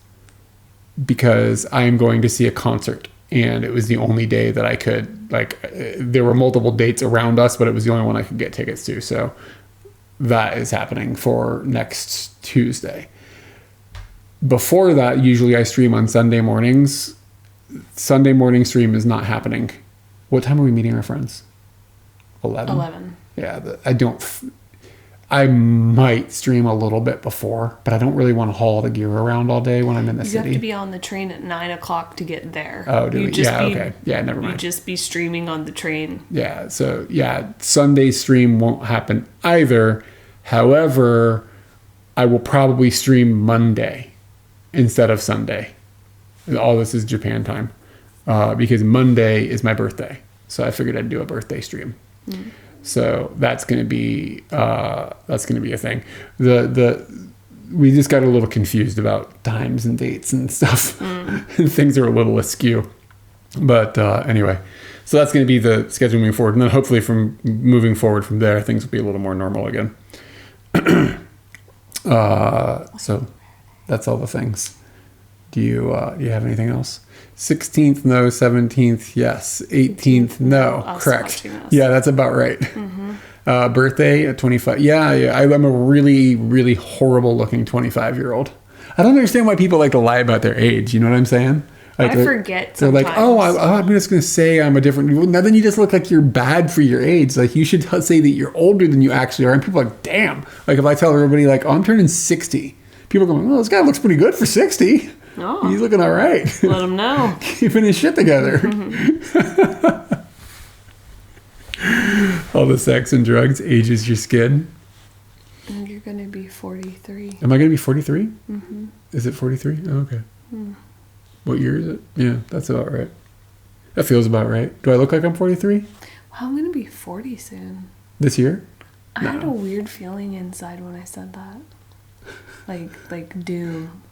because I am going to see a concert. And it was the only day that I could, like, there were multiple dates around us, but it was the only one I could get tickets to. So that is happening for next Tuesday. Before that, usually I stream on Sunday mornings. Sunday morning stream is not happening. What time are we meeting our friends? 11? Yeah, I might stream a little bit before, but I don't really want to haul the gear around all day when I'm in the city. You have to be on the train at 9 o'clock to get there. Oh, do we? Yeah, okay. Yeah, never mind. You'd just be streaming on the train. Yeah, so yeah, Sunday stream won't happen either. However, I will probably stream Monday instead of Sunday. All this is Japan time. Because Monday is my birthday. So I figured I'd do a birthday stream. So that's going to be a thing. We just got a little confused about times and dates and stuff. And things are a little askew. But anyway, so that's going to be the schedule moving forward. And then hopefully from moving forward from there, things will be a little more normal again. So that's all the things. Do you have anything else? 16th, no. 17th, yes. 18th, no. Correct. Yeah, that's about right. Birthday at 25. Yeah. I'm a really, really horrible looking 25-year-old. I don't understand why people like to lie about their age. You know what I'm saying? Like I forget they're sometimes. Like, I'm just going to say I'm a different... Now then you just look like you're bad for your age. Like, you should say that you're older than you actually are. And people are like, damn. Like, if I tell everybody, like, I'm turning 60. People are going, this guy looks pretty good for 60. Oh, he's looking all right. Let him know. Keeping his shit together. All the sex and drugs ages your skin. And you're going to be 43. Am I going to be 43? Is it 43? Oh, okay. What year is it? Yeah, that's about right. That feels about right. Do I look like I'm 43? Well, I'm going to be 40 soon. This year? I had a weird feeling inside when I said that. Like doom.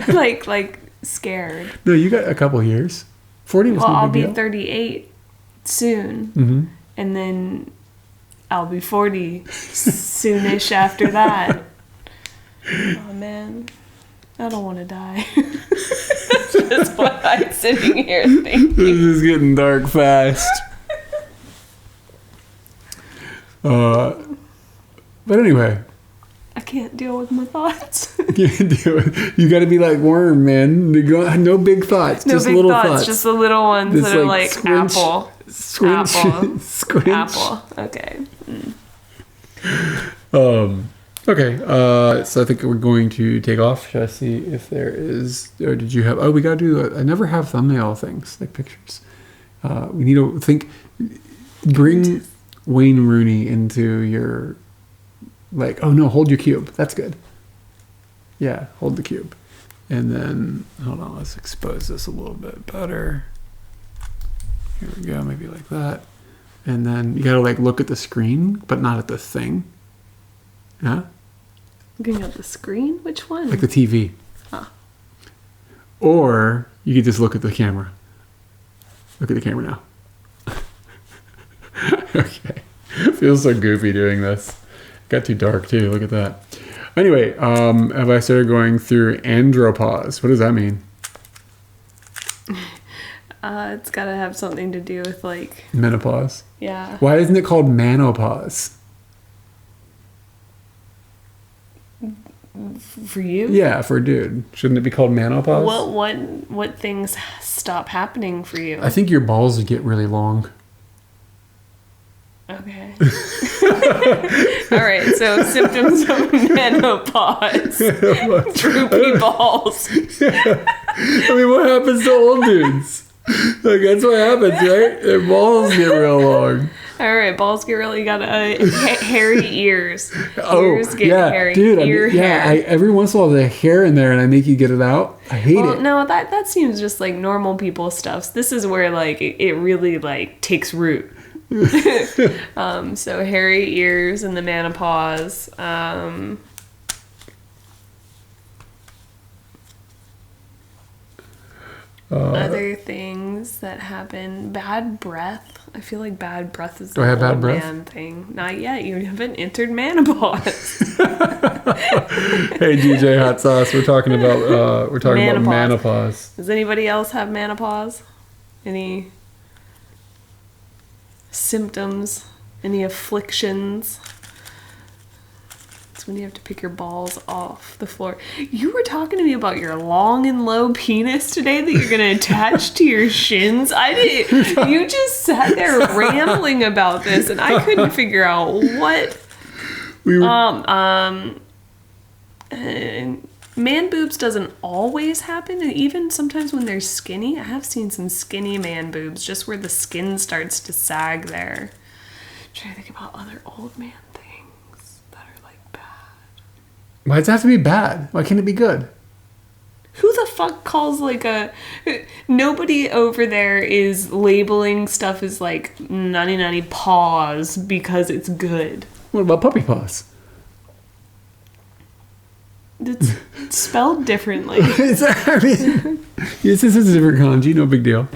like scared. No, you got a couple years. 40 was no big deal. I'll be 38 soon. And then I'll be 40 soonish after that. Oh man, I don't want to die. That's what I'm sitting here thinking. This is getting dark fast. But anyway, I can't deal with my thoughts. You got to be like Worm, man. No big thoughts, no just big little thoughts. Just the little ones this, that are like squinch, apple. Squinch. Apple. Squinch. Apple. Okay. Okay. So I think we're going to take off. Should I see if there is? Or did you have? Oh, we got to do. I never have thumbnail things like pictures. We need to think. Bring Wayne Rooney into your. Like, oh no, hold your cube. That's good. Yeah, hold the cube. And then, hold on, let's expose this a little bit better. Here we go, maybe like that. And then you gotta like look at the screen, but not at the thing. Yeah? Looking at the screen? Which one? Like the TV. Oh. Or you could just look at the camera. Look at the camera now. Okay. Feels so goofy doing this. Got too dark too. Look at that. Anyway, have I started going through andropause? What does that mean? It's got to have something to do with like menopause. Yeah. Why isn't it called manopause? For you? Yeah, for a dude. Shouldn't it be called manopause? What things stop happening for you? I think your balls would get really long. Okay. All right. So symptoms of menopause: droopy balls. I mean, what happens to old dudes? Like that's what happens, right? Their balls get real long. All right, balls get really got hairy ears. Oh, ears get hairy. Dude, hair. every once in a while there's hair in there, and I make you get it out. I hate it. No, that seems just like normal people stuff. This is where like it really like takes root. So hairy ears and the menopause. Other things that happen, bad breath. I feel like bad breath is Do I have bad breath? Man thing. Not yet. You haven't entered menopause. Hey DJ Hot Sauce, we're talking about menopause. Does anybody else have menopause? Any symptoms? Any afflictions? It's when you have to pick your balls off the floor. You were talking to me about your long and low penis today that you're gonna attach to your shins. I didn't. You just sat there rambling about this, and I couldn't figure out what. Man boobs doesn't always happen, and even sometimes when they're skinny, I have seen some skinny man boobs, just where the skin starts to sag there. I'm trying to think about other old man things that are like bad. Why does it have to be bad? Why can't it be good? Who the fuck calls like a... Nobody over there is labeling stuff as like nutty paws because it's good. What about puppy paws? It's spelled differently. This is a different kanji, no big deal.